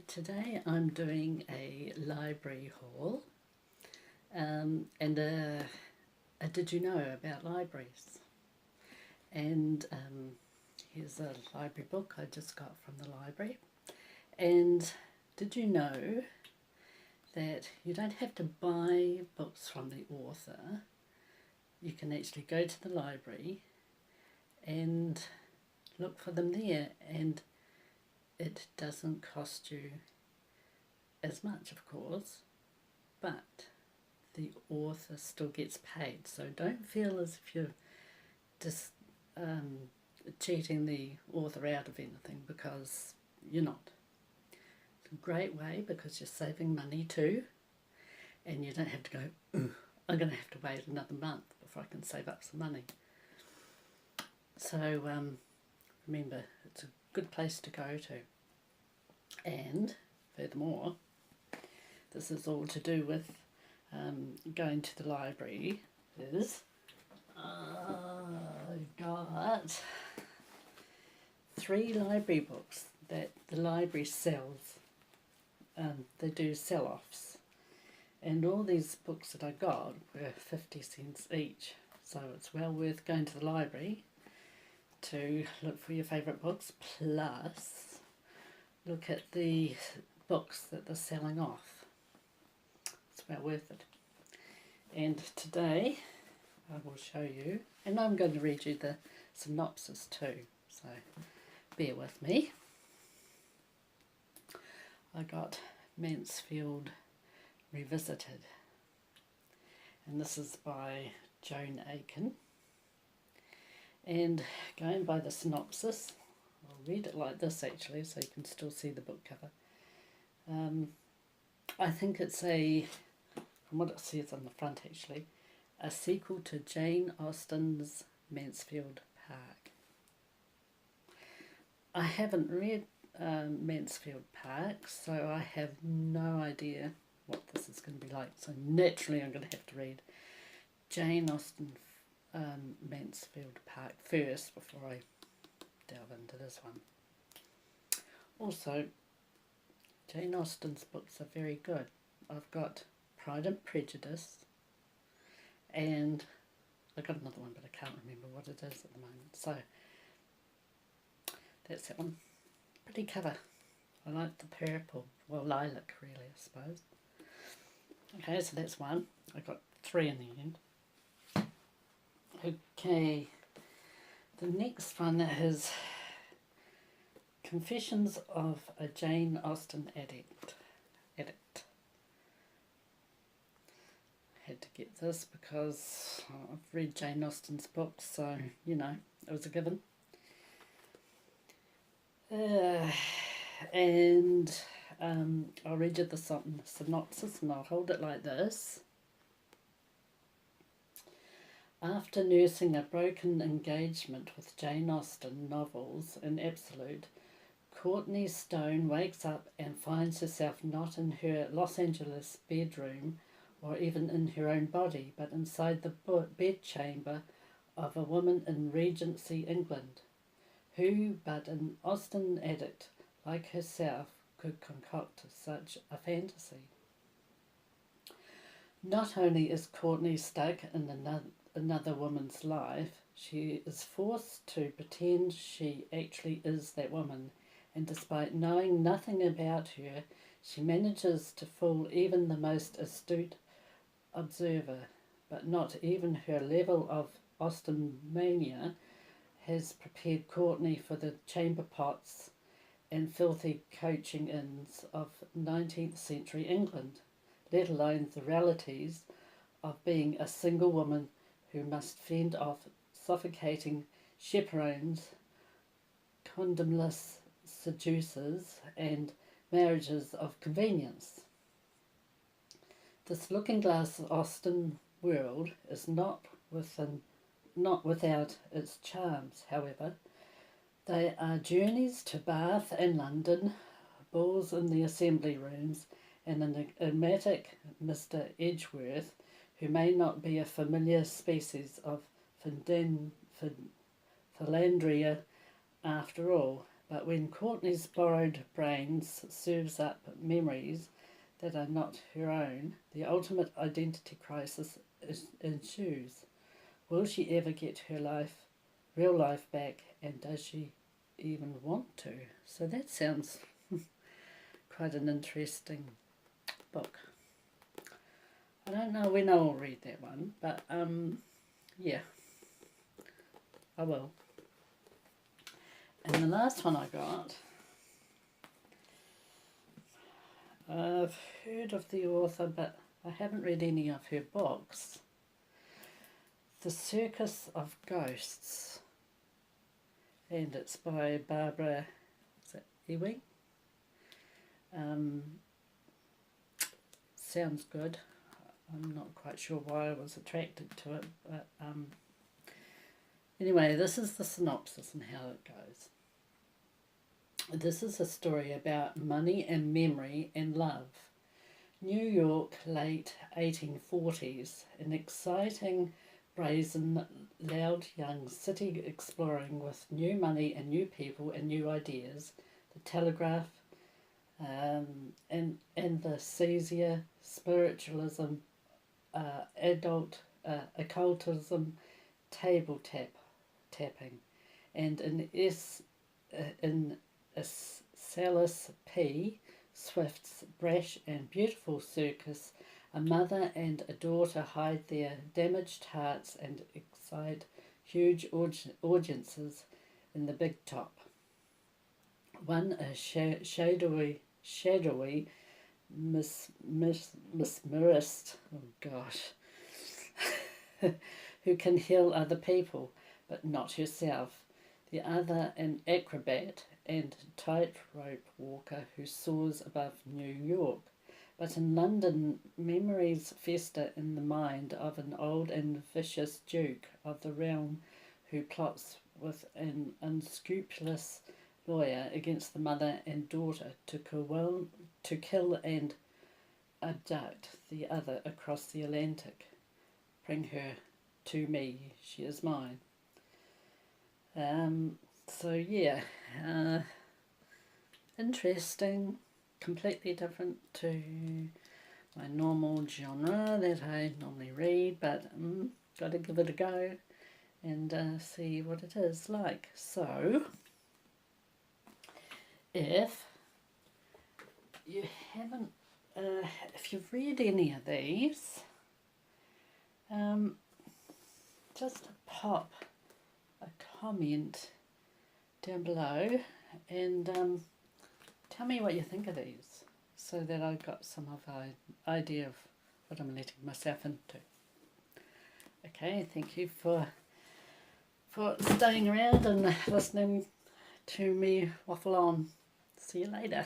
Today I'm doing a library haul and a did you know about libraries. And here's a library book I just got from the library. And did you know that you don't have to buy books from the author? You can actually go to the library and look for them there, and it doesn't cost you as much, of course, but the author still gets paid. So don't feel as if you're just cheating the author out of anything, because you're not. It's a great way because you're saving money too, and you don't have to go, I'm going to have to wait another month before I can save up some money. So remember, it's a good place to go to. And furthermore, this is all to do with going to the library. I've got 3 library books that the library sells. They do sell-offs, and all these books that I got were 50 cents each, so it's well worth going to the library to look for your favourite books, plus look at the books that they're selling off. It's well worth it. And today I will show you, and I'm going to read you the synopsis too, so bear with me. I got Mansfield Revisited, and this is by Joan Aiken. And going by the synopsis, I'll read it like this actually, so you can still see the book cover. I think it's from what it says on the front actually, a sequel to Jane Austen's Mansfield Park. I haven't read Mansfield Park, so I have no idea what this is going to be like. So naturally I'm going to have to read Jane Austen Mansfield Park first before I delve into this one. Also, Jane Austen's books are very good. I've got Pride and Prejudice, and I've got another one but I can't remember what it is at the moment. So that's that one. Pretty cover. I like the purple, well, lilac really, I suppose. Okay, so that's one. I got 3 in the end. Okay, the next one is Confessions of a Jane Austen Addict. Had to get this because I've read Jane Austen's books, so you know, it was a given. And I'll read you the synopsis, and I'll hold it like this. After nursing a broken engagement with Jane Austen novels in absolute, Courtney Stone wakes up and finds herself not in her Los Angeles bedroom or even in her own body, but inside the bedchamber of a woman in Regency England. Who but an Austen addict like herself could concoct such a fantasy? Not only is Courtney stuck in another woman's life, she is forced to pretend she actually is that woman, and despite knowing nothing about her, she manages to fool even the most astute observer. But not even her level of Austen mania has prepared Courtney for the chamber pots and filthy coaching inns of 19th century England, let alone the realities of being a single woman who must fend off suffocating chaperones, condomless seducers, and marriages of convenience. This looking-glass Austen world is not without its charms, however. They are journeys to Bath and London, balls in the assembly rooms, and an enigmatic Mr. Edgeworth, who may not be a familiar species of philandria after all, But when Courtney's borrowed brains serves up memories that are not her own, the ultimate identity crisis ensues. Will she ever get her real life back, and does she even want to? So that sounds quite an interesting book. I don't know when I'll read that one, but yeah, I will. And the last one I got, I've heard of the author, but I haven't read any of her books. The Circus of Ghosts, and it's by Barbara Ewing. Sounds good. I'm not quite sure why I was attracted to it, but anyway, this is the synopsis and how it goes. This is a story about money and memory and love. New York, late 1840s, an exciting, brazen, loud young city exploring with new money and new people and new ideas. The telegraph and the seizure, spiritualism, adult occultism, tapping, and in Salis P. Swift's brash and beautiful circus, a mother and a daughter hide their damaged hearts and excite huge audiences in the big top. One a shadowy mesmerist, oh gosh, who can heal other people, but not herself. The other an acrobat and tightrope walker who soars above New York. But in London, memories fester in the mind of an old and vicious duke of the realm who plots with an unscrupulous lawyer against the mother and daughter to kill and abduct the other across the Atlantic. Bring her to me, she is mine. So yeah, interesting, completely different to my normal genre that I normally read, but got to give it a go and see what it is like. So, if you haven't, if you've read any of these, just pop a comment down below and tell me what you think of these, so that I've got some of an idea of what I'm letting myself into. Okay, thank you for staying around and listening to me waffle on. See you later.